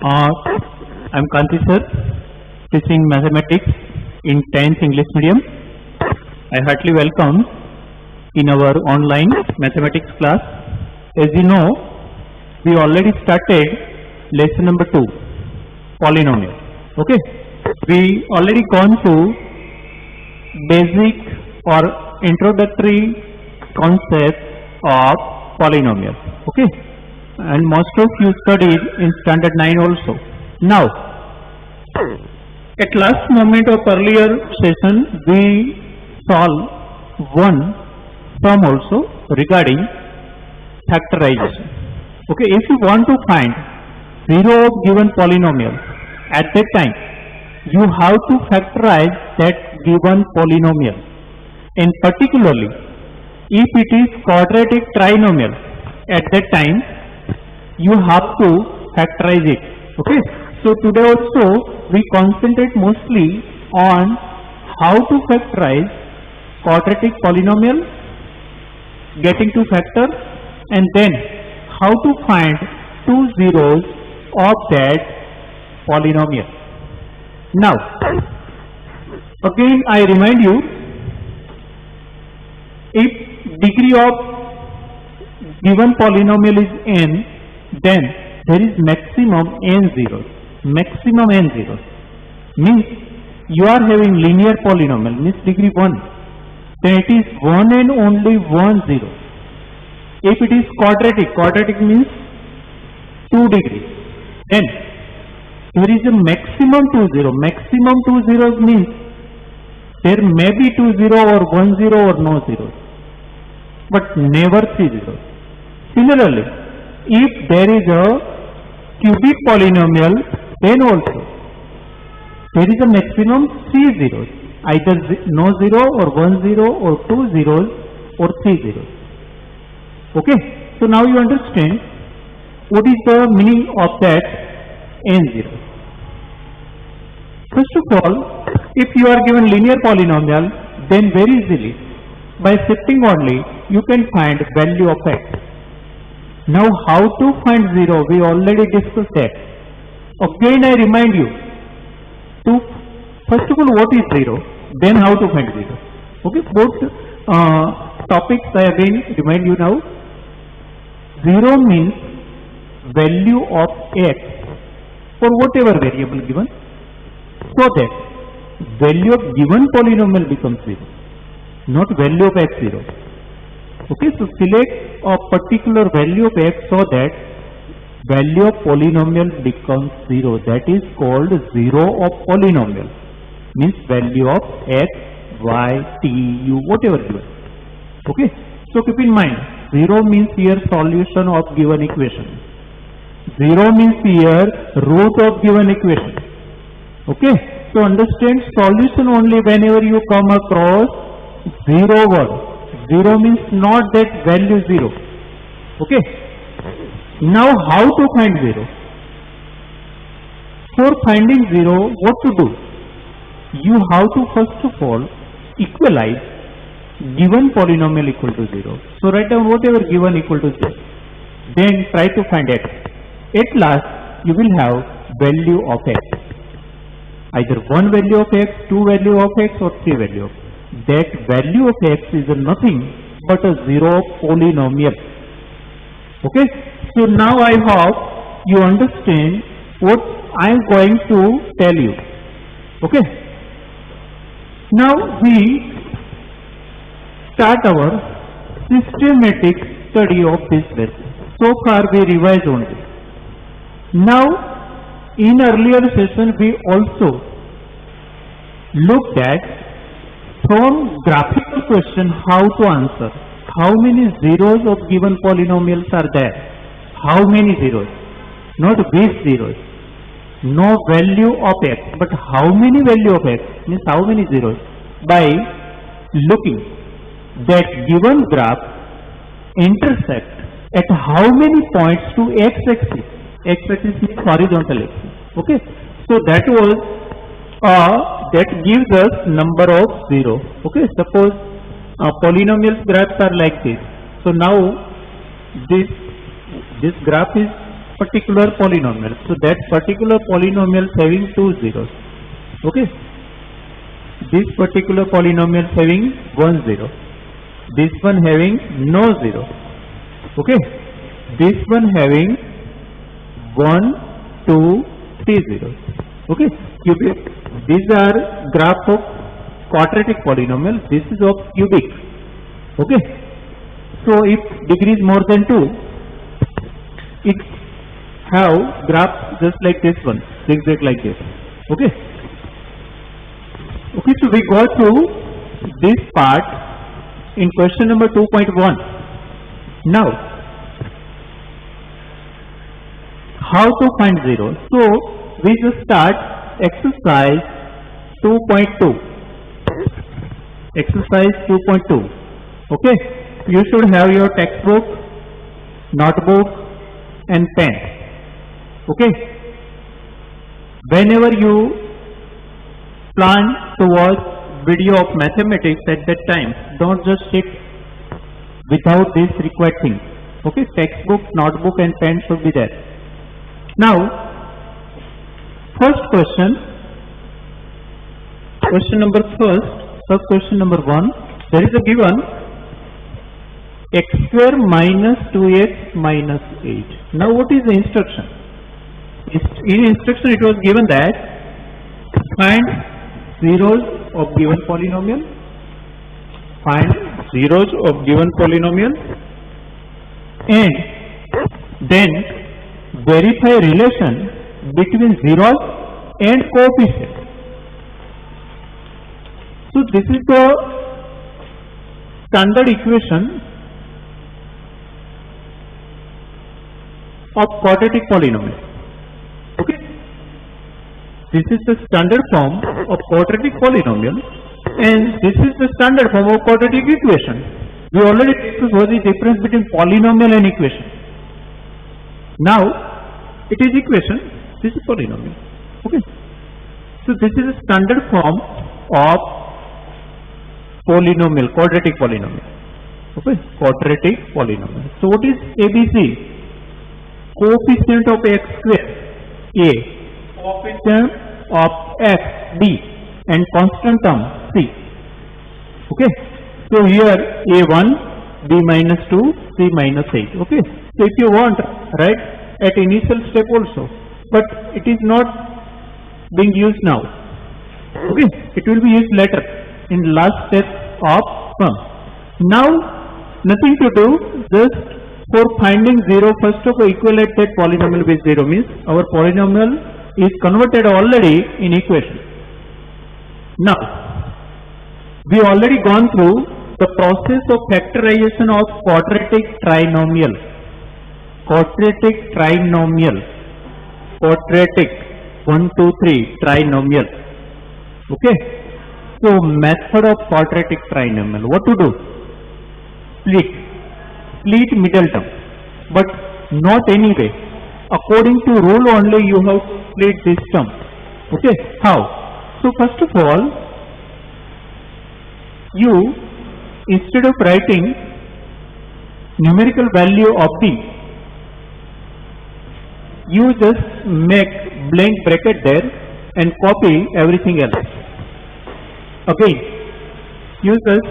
Uh, I'm Kanti sir, teaching mathematics in 10th English medium. I heartily welcome in our online mathematics class. As you know, we already started lesson number 2, polynomial. Okay, we already gone to basic or introductory concept of polynomial. Okay, and most of you studied in standard 9 also. Now, at last moment of earlier session, we solve one sum also regarding factorization. Okay, if you want to find zero of given polynomial, at that time you have to factorize that given polynomial, and particularly if it is quadratic trinomial, at that time you have to factorize it. Okay, so today also we concentrate mostly on how to factorize quadratic polynomial, getting to factor, and then how to find two zeros of that polynomial. Now, again I remind you, if degree of given polynomial is n, then there is maximum n zeros. Maximum n zeros means you are having linear polynomial, means degree 1, then it is 1 and only 1 zero. If it is quadratic, quadratic means 2 degrees, then there is a maximum 2 zero. Maximum 2 zeros means there may be 2 zero or 1 zero or no zeros, but never 3 zeros. Similarly, if there is a cubic polynomial, then also there is a maximum 3 zeros, either no zero or 1 zero or 2 zeros or 3 zeros. Okay, so now you understand what is the meaning of that n zero. First of all, if you are given linear polynomial, then very easily by shifting only you can find value of x. Now how to find zero, we already discussed that. Again I remind you to first of all what is zero, then how to find zero. Okay, both topics I again remind you now. Zero means value of x for whatever variable given, so that value of given polynomial becomes zero, not value of x zero. Okay, so select a particular value of x so that value of polynomial becomes zero. That is called zero of polynomial, means value of x, y, t, u, whatever given. Okay, so keep in mind, zero means here solution of given equation. Zero means here root of given equation. Okay, so understand solution only whenever you come across zero word. Zero means not that value zero. Okay, now how to find zero? For finding zero, what to do? You have to first of all equalize given polynomial equal to 0. So write down whatever given equal to 0. Then try to find x. At last you will have value of x. Either 1 value of x, 2 value of x or 3 value of x. That value of x is nothing but a zero of polynomial. Okay, so now I hope you understand what I am going to tell you. Okay, now we start our systematic study of this lesson. So far we revised only. Now in earlier session we also looked at from graphical question how to answer. How many zeros of given polynomials are there? How many zeros? Not which zeros. No value of x, but how many value of x means how many zeros? By looking that given graph intersect at how many points to x-axis. X-axis means horizontal axis. Okay, so that was that gives us number of 0. Okay, suppose polynomial graphs are like this. So now this graph is particular polynomial. So that particular polynomial having two zeros. Okay. This particular polynomial having 1 0. This one having no zero. Okay. This one having 1, 2, 3 zeros. Okay. These are graph of quadratic polynomial. This is of cubic. Okay. So if degree is more than 2, it have graph just like this one, zigzag like this. Okay. Okay, so we go to this part in question number 2.1. Now, how to find zero? So we just start exercise 2.2. Exercise 2.2. Okay, you should have your textbook, notebook and pen. Okay, whenever you plan to watch video of mathematics at that time, don't just sit without this required thing. Okay, textbook, notebook and pen should be there. Now, first question number first question number 1, there is a given x square minus 2x minus 8. Now what is the instruction? In instruction it was given that find zeros of given polynomial, find zeros of given polynomial and then verify relation between zeros and coefficient. So this is the standard equation of quadratic polynomial. Okay, this is the standard form of quadratic polynomial and this is the standard form of quadratic equation. We already discussed what is the difference between polynomial and equation. Now it is equation, this is polynomial. Okay, so this is a standard form of polynomial, quadratic polynomial. Okay, quadratic polynomial. So what is ABC? Coefficient of x square A, coefficient of x B and constant term C. Okay, so here A1, B minus 2, C minus 8. Okay, so if you want, right, at initial step also, but it is not being used now. Okay, it will be used later in last step of sum. Now nothing to do, just for finding zero, first of all equalate that polynomial with zero, means our polynomial is converted already in equation. Now we already gone through the process of factorization of quadratic trinomial. Quadratic trinomial. Quadratic 1, 2, 3 trinomial. Okay. So method of quadratic trinomial. What to do? Split middle term, but not anyway. According to rule only you have to split this term. Okay. How? So first of all, you instead of writing numerical value of b, you just make blank bracket there and copy everything else. Again, you just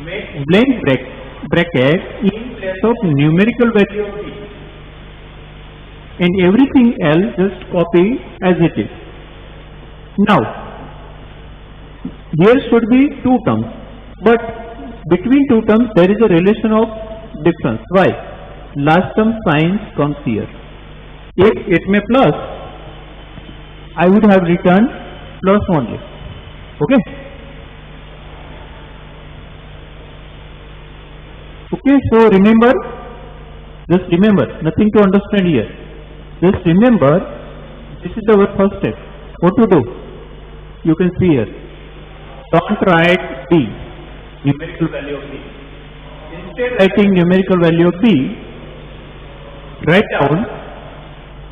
make blank bracket in place of numerical value of b and everything else just copy as it is. Now, here should be two terms, but between two terms there is a relation of difference. Why? Last term sign comes here. If it may plus, I would have written plus only. Okay. Okay, so remember, just remember, nothing to understand here. Just remember, this is our first step. What to do? You can see here. Don't write b, numerical value of b. Instead writing numerical value of b, write down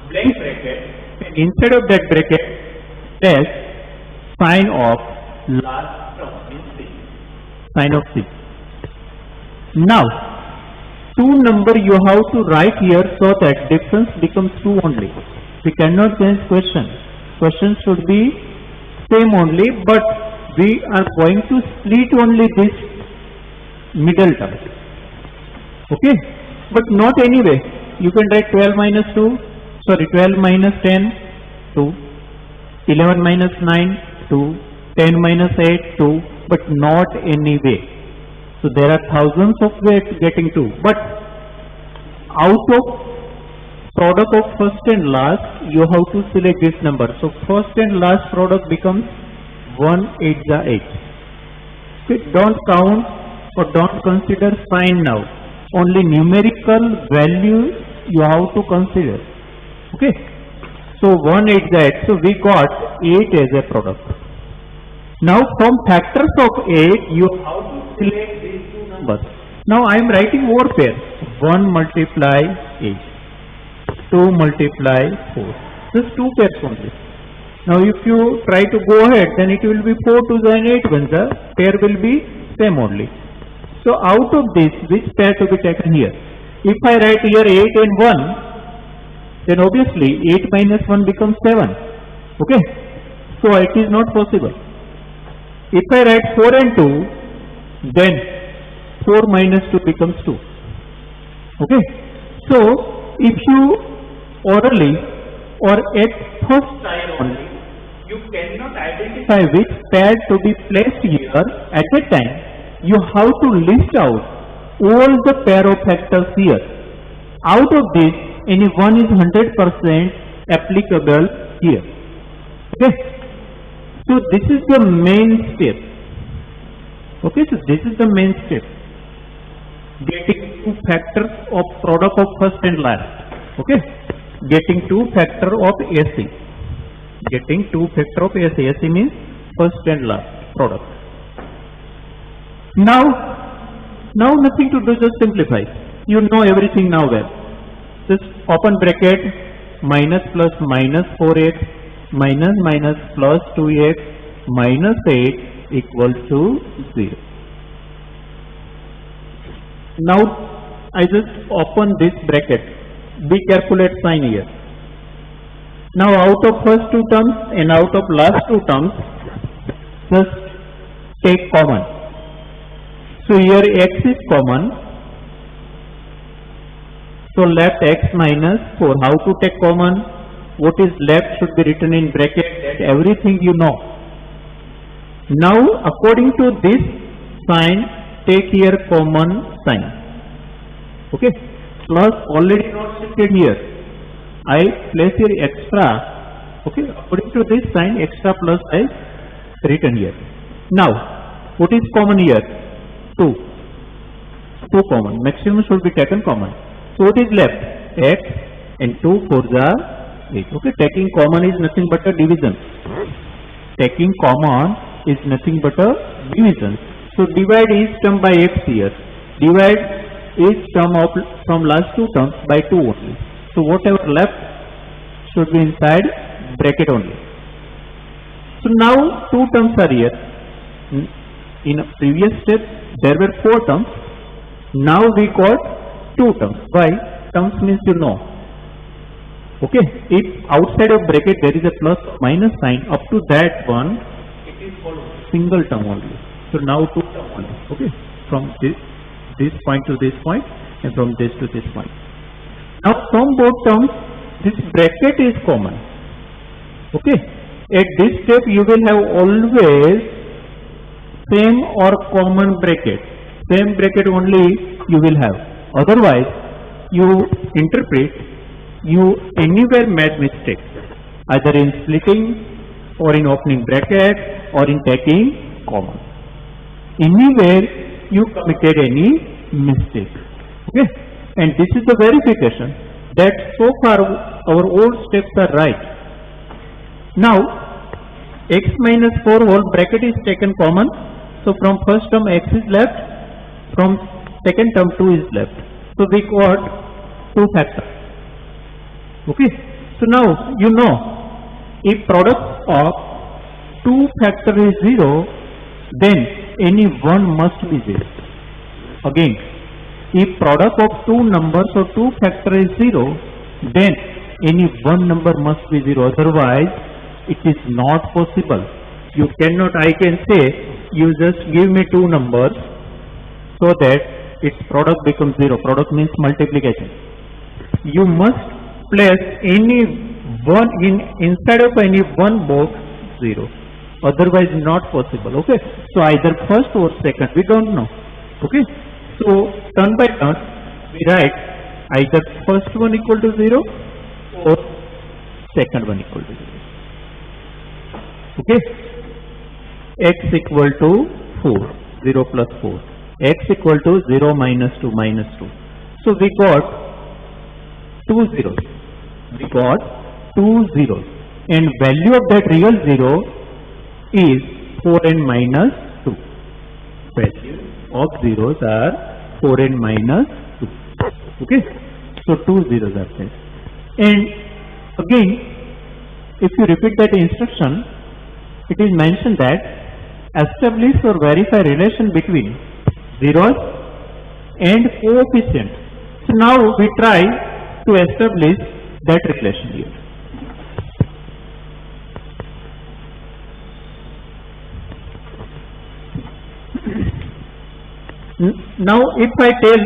blank bracket and inside of that bracket dash sign of last term, means c, sign of c. Now two number you have to write here so that difference becomes 2 only. We cannot change question. Question should be same only, but we are going to split only this middle term. Okay, but not anyway. You can write 12 minus 2, sorry 12 minus 10, 2, 11 minus 9, 2, 10 minus 8, 2, but not anyway. So there are thousands of ways getting 2, but out of product of first and last, you have to select this number. So first and last product becomes 1 8 the 8. Okay, don't count or don't consider sign now. Only numerical value you have to consider. Okay. So 1 8 the 8. So we got 8 as a product. Now from factors of 8, you have to select these two numbers. Now I am writing over pairs. 1 multiply 8. 2 multiply 4. Just 2 pairs only. Now if you try to go ahead, then it will be 4 to the 8 when the pair will be same only. So out of this, which pair to be taken here? If I write here 8 and 1, then obviously 8 minus 1 becomes 7. Okay. So it is not possible. If I write 4 and 2, then 4 minus 2 becomes 2. Okay. So if you orally or at first time only, you cannot identify which pair to be placed here at a time. You have to list out all the pair of factors here. Out of this, any one is 100% applicable here. Okay. So this is the main step. Okay, so this is the main step. Getting two factors of product of first and last. Okay. Getting two factor of AC. Getting two factor of AC. AC means first and last product. Now nothing to do, just simplify. You know everything now well. Just open bracket, minus plus minus 4x, minus minus plus 2x, minus 8 equal to 0. Now I just open this bracket. Be careful at sign here. Now out of first two terms and out of last two terms, just take common. So here x is common. So left x minus 4. How to take common? What is left should be written in bracket. That everything you know. Now according to this sign, take here common sign. Okay. Plus already not shifted here. I place here extra. Okay. According to this sign, extra plus I written here. Now what is common here? 2 common. Maximum should be taken common. So what is left? X and 2 for the 8. Okay, taking common is nothing but a division. Taking common is nothing but a division. So divide each term by x here. Divide each term of from last two terms by 2 only. So whatever left should be inside bracket only. So now 2 terms are here. In a previous step there were 4 terms. Now we got 2 terms. Why? Terms means you know. Okay. If outside of bracket there is a plus or minus sign, up to that one it is called single term only. So now 2 term only. Okay. From this point to this point and from this to this point. Now from both terms this bracket is common. Okay. At this step you will have always same or common bracket. Same bracket only you will have. Otherwise, you interpret, you anywhere made mistake. Either in splitting or in opening bracket or in taking common. Anywhere you committed any mistake. Okay. And this is the verification that so far our old steps are right. Now, x minus 4 whole bracket is taken common. So from first term x is left, from second term 2 is left. So we got 2 factors. Okay. So now you know if product of 2 factor is 0, then any one must be 0. Again, If product of two numbers or two factor is 0, then any one number must be 0. Otherwise, it is not possible. You cannot, I can say, you just give me two numbers so that its product becomes 0. Product means multiplication. You must place any one inside of any one box 0. Otherwise not possible. Okay. So either first or second, we don't know. Okay. So turn by turn we write either first one equal to 0 or second one equal to 0. Okay. X equal to 4, 0 plus 4. X equal to 0 minus 2 minus 2. So we got two zeros. We got two zeros. And value of that real 0 is 4n minus 2. Value of zeros are 4n minus 2. Okay. So two zeros are there. And again, if you repeat that instruction, it is mentioned that establish or verify relation between zeros and coefficient. So now we try to establish that relation here. Now if I tell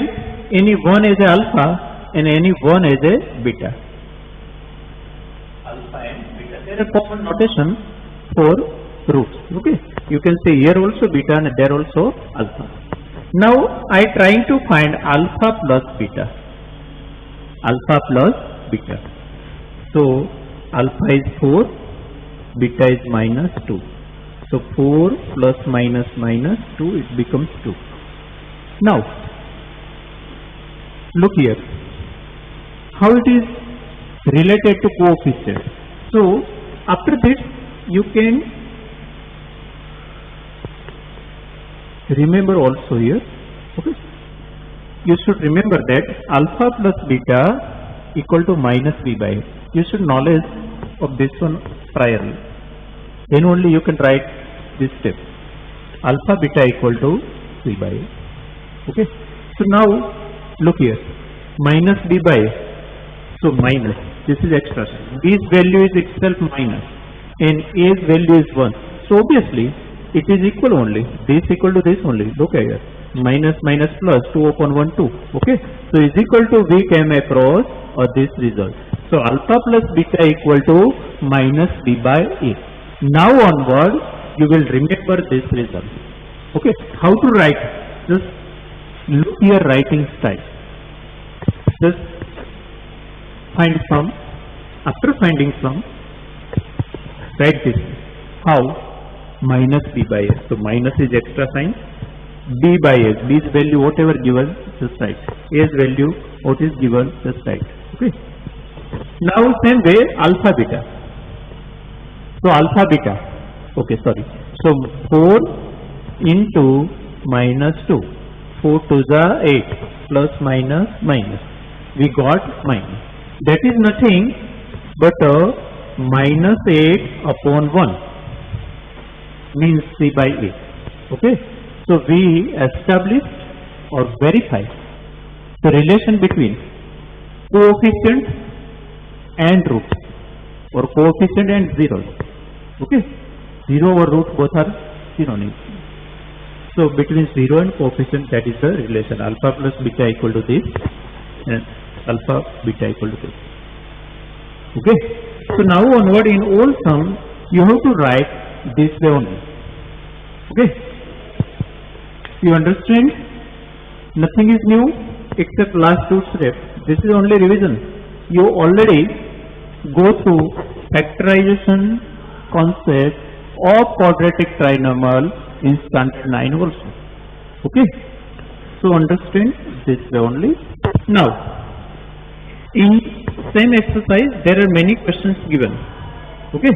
any one as a alpha and any one as a beta, alpha and beta, there are common notation for roots. Okay, you can say here also beta and there also alpha. Now I trying to find alpha plus beta. Alpha plus beta. So alpha is 4, beta is minus 2. So 4 plus minus minus 2, it becomes 2. Now look here how it is related to coefficient. So after this you can remember also here. Okay, you should remember that alpha plus beta equal to minus b by a. You should knowledge of this one priorly. Then only you can write this step. Alpha beta equal to c by a. Okay. So now look here. Minus b by a. So minus. This is extra sign. B's value is itself minus. And a's value is 1. So obviously it is equal only. This equal to this only. Look here. Minus minus plus 2 upon 1 2. Okay. So is equal to we came across this result. So alpha plus beta equal to minus b by a. Now onward you will remember this result. Okay. How to write? Just look here writing style. Just find sum. After finding sum, write this. How? Minus b by a. So minus is extra sign. B by a. B's value whatever given, just write. A's value what is given, just write. Okay. Now same way alpha beta. So alpha beta. Okay, sorry. So 4 into minus 2. 4 to the 8 plus minus minus. We got minus. That is nothing but minus 8 upon 1 means c by a. Okay. So we established or verified the relation between coefficient and root or coefficient and zeros. Okay. 0 or root both are synonyms. So between 0 and coefficient, that is the relation. Alpha plus beta equal to this and alpha beta equal to this. Okay. So now onward in all sum you have to write this way only. Okay. You understand? Nothing is new except last two steps. This is only revision. You already go through factorization concept of quadratic trinomial in standard 9 also. Okay. So understand this way only. Now in same exercise there are many questions given. Okay.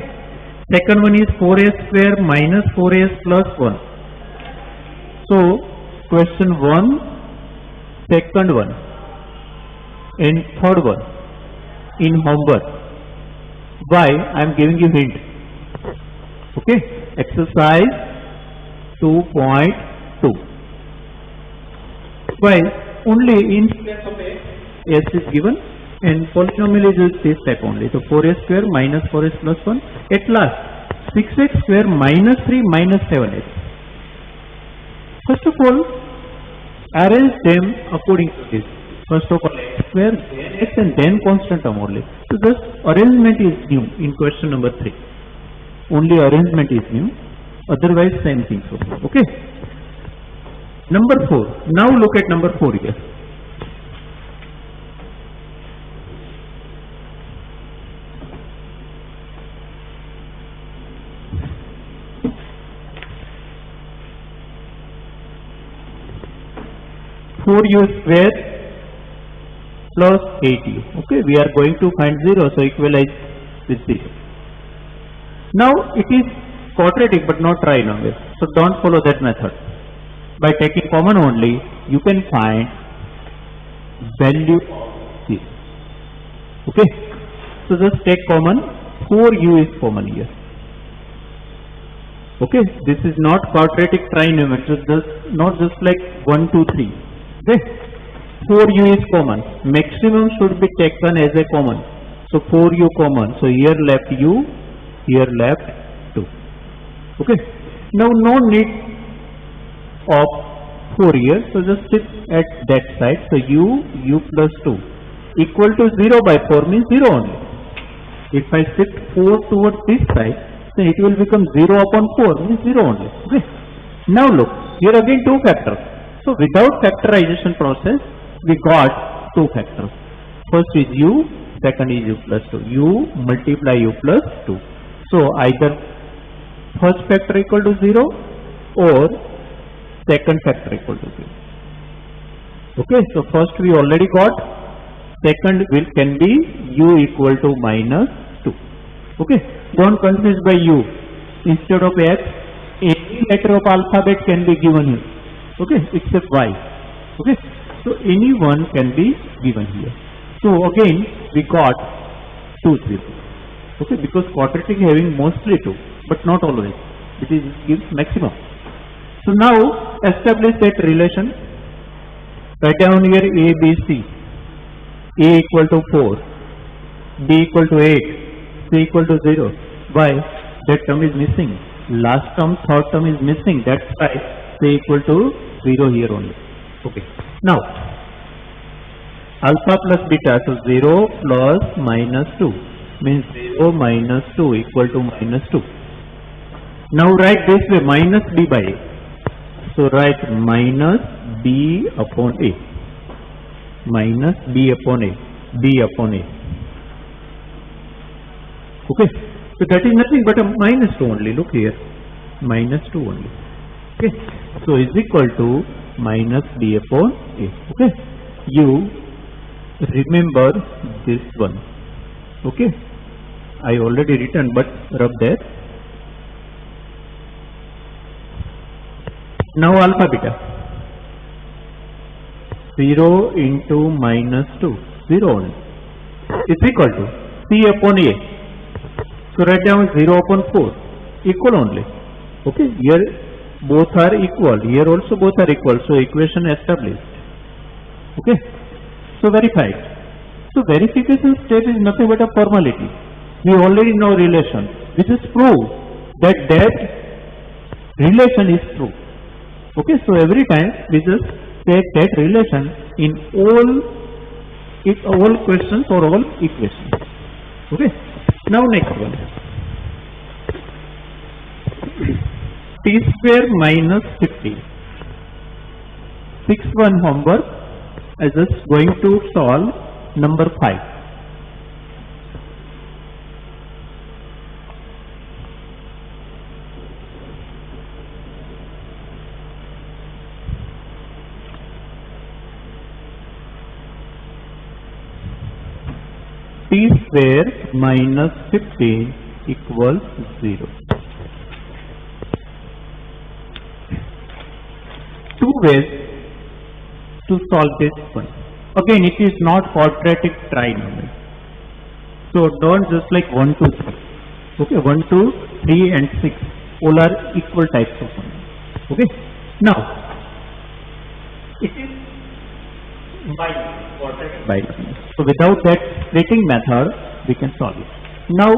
Second one is 4a square minus 4a plus 1. So question 1, second one and third one in homework. Why? I am giving you hint. Okay. Exercise 2.2. Why? only in place of s is given and polynomial is this type only. So 4s square minus 4s plus 1. At last 6x square minus 3 minus 7x. First of all, arrange them according to this. First of all x square, then x and then constant term only. So this arrangement is new in question number 3. Only arrangement is new. Otherwise same thing. Okay. Number 4. Now look at number 4 here. Four u square plus 8u. Okay, we are going to find 0, so equalize with 0. Now it is quadratic but not trinomial, so don't follow that method. By taking common only, you can find value of this. Okay, so just take common. 4u is common here. Okay, this is not quadratic trinomial, so not just like 1, 2, 3. Okay, 4u is common. Maximum should be taken as a common. So 4u common. So here left u, here left 2. Okay. Now no need of 4 here. So just sit at that side. So u plus 2 equal to 0 by 4 means 0 only. If I shift 4 towards this side, then it will become 0 upon 4 means 0 only. Okay. Now look, here again 2 factors. So without factorization process, we got 2 factors. First is u, second is u plus 2. U multiply u plus 2. So either first factor equal to 0 or second factor equal to 0. Okay, so first we already got, second can be u equal to minus 2. Okay, don't confuse by u. Instead of x, any letter of alphabet can be given here. Okay, except y. Okay, so any one can be given here. So again we got 2 zeros. Okay, because quadratic having mostly 2, but not always. It is gives maximum. So now establish that relation. Write down here A, B, C. A equal to 4, B equal to 8, C equal to 0. Why? That term is missing. Last term, third term is missing. That's why C equal to 0 here only. Okay. Now alpha plus beta, so 0 plus minus 2 means 0 minus 2 equal to minus 2. Now write this way, minus b by a. So write minus b upon a. Minus b upon a. B upon a. Okay. So that is nothing but a minus 2 only. Look here. Minus 2 only. Okay. So is equal to minus b upon a. Okay. You remember this one. Okay. I already written, but rub there. Now alpha beta. 0 into minus 2. 0 only. Is equal to c upon a. So write down 0 upon 4. Equal only. Okay. Here both are equal. Here also both are equal. So equation established. Okay. So verified. So verification step is nothing but a formality. We already know relation. We just prove that relation is true. Okay. So every time we just take that relation in all questions or all equations. Okay. Now next one. T square minus 50. 6-1 homework. I just going to solve number 5. T square minus 50 equals 0. Two ways to solve this one. Again, it is not quadratic trinomial. So don't just like 1, 2, 3. Okay, 1, 2, 3 and 6 all are equal types of one. Okay. Now it is by. So without that splitting method, we can solve it. Now,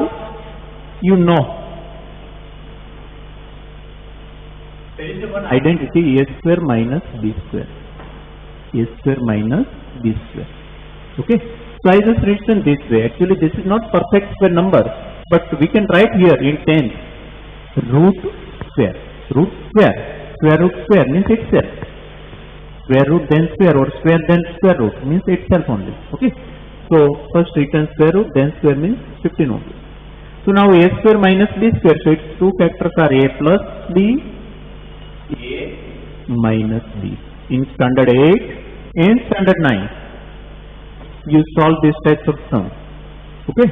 you know, there is one identity a square minus b square. A square minus b square. Okay. So I just written this way. Actually, this is not perfect square number, but we can write here in tense root square. Root square. Square root square means itself. Square root then square or square then square root means itself only. Okay. So first written square root then square means 15 only. So now a square minus b square. So its two factors are a plus b, a minus b. In standard 8 and standard 9, you solve this type of sum. Okay.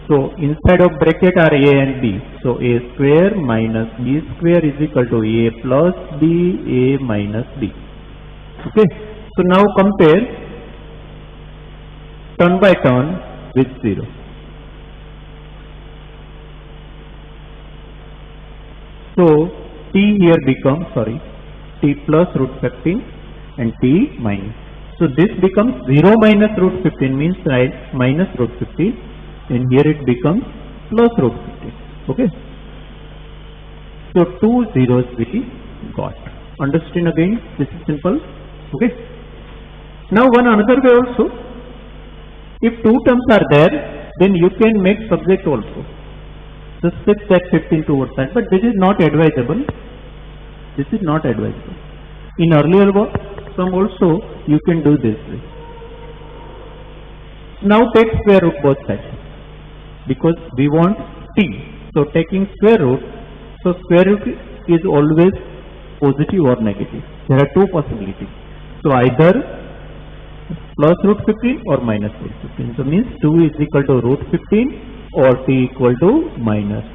So inside of bracket are a and b. So a square minus b square is equal to a plus b, a minus b. Okay. So now compare turn by turn with 0. So t here becomes, t plus root 15 and t minus. So this becomes 0 minus root 15 means minus root 15, and here it becomes plus root 15. Okay. So 2 zeros we got. Understand again? This is simple. Okay. Now one another way also. If two terms are there, then you can make subject also. Just shift that 15 towards that. But this is not advisable. This is not advisable. In earlier sum also you can do this way. Now take square root both sides, because we want t. So taking square root, so square root is always positive or negative. There are two possibilities. So either plus root 15 or minus root 15. So means 2 is equal to root 15 or t equal to minus.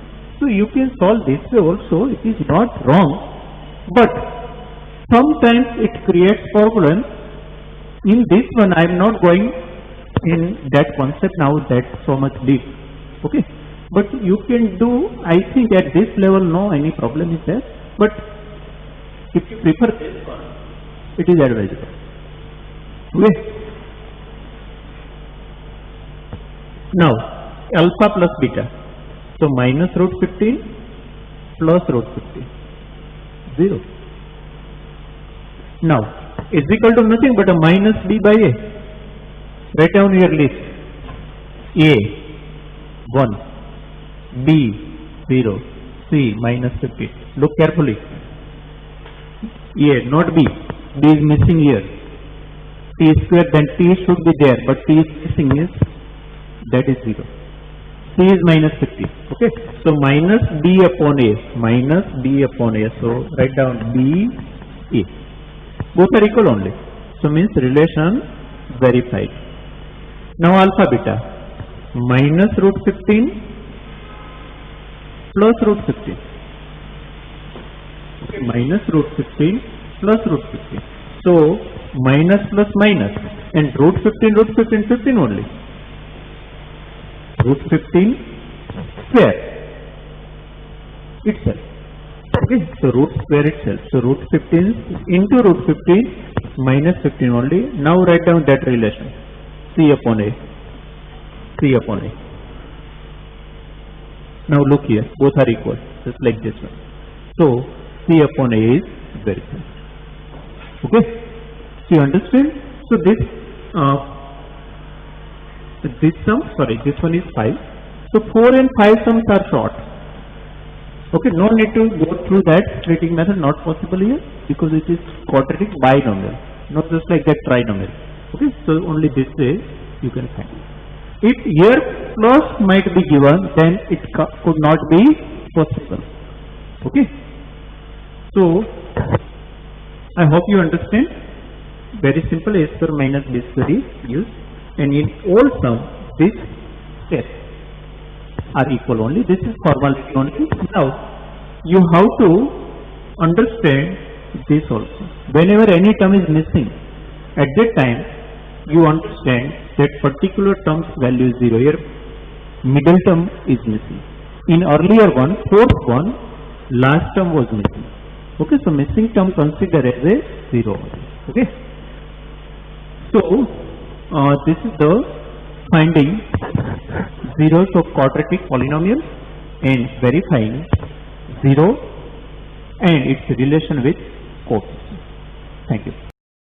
So you can solve this way also. It is not wrong, but sometimes it creates problem. In this one I am not going in that concept now, that's so much deep. Okay. But you can do, I think at this level no any problem is there. But if you prefer this one, it is advisable. Okay. Now alpha plus beta. So minus root 15 plus root 15. 0. Now is equal to nothing but a minus b by a. Write down your list. A 1, b 0, c minus 15. Look carefully. A, not b. B is missing here. T square, then t should be there, but t is missing, is that is 0. C is minus 50. Okay. So minus b upon a. Minus b upon a. So write down b a. Both are equal only. So means relation verified. Now alpha beta. Minus root 15 plus root 15. Okay. Minus root 15 plus root 15. So minus plus minus, and root 15 only. Root 15 square itself. Okay, so root square itself. So root 15 into root 15 minus 15 only. Now write down that relation. C upon A. C upon A. Now look here, both are equal, just like this one. So C upon A is verified. Okay, so you understand? So this this one is 5. So 4 and 5 sums are short. Okay, no need to go through that splitting method, not possible here, because it is quadratic binomial, not just like that trinomial. Okay, so only this way you can find. If here plus might be given, then it could not be possible. Okay, so I hope you understand. Very simple, a square minus b square is used, and in all sum these steps are equal only. This is formality only. Now you have to understand this also. Whenever any term is missing, at that time you understand that particular term's value is 0. Here middle term is missing. In earlier one, fourth one, last term was missing. Okay, so missing term consider as a 0. Okay. So So, this is the finding zeros of quadratic polynomial and verifying zero and its relation with coefficient. Thank you.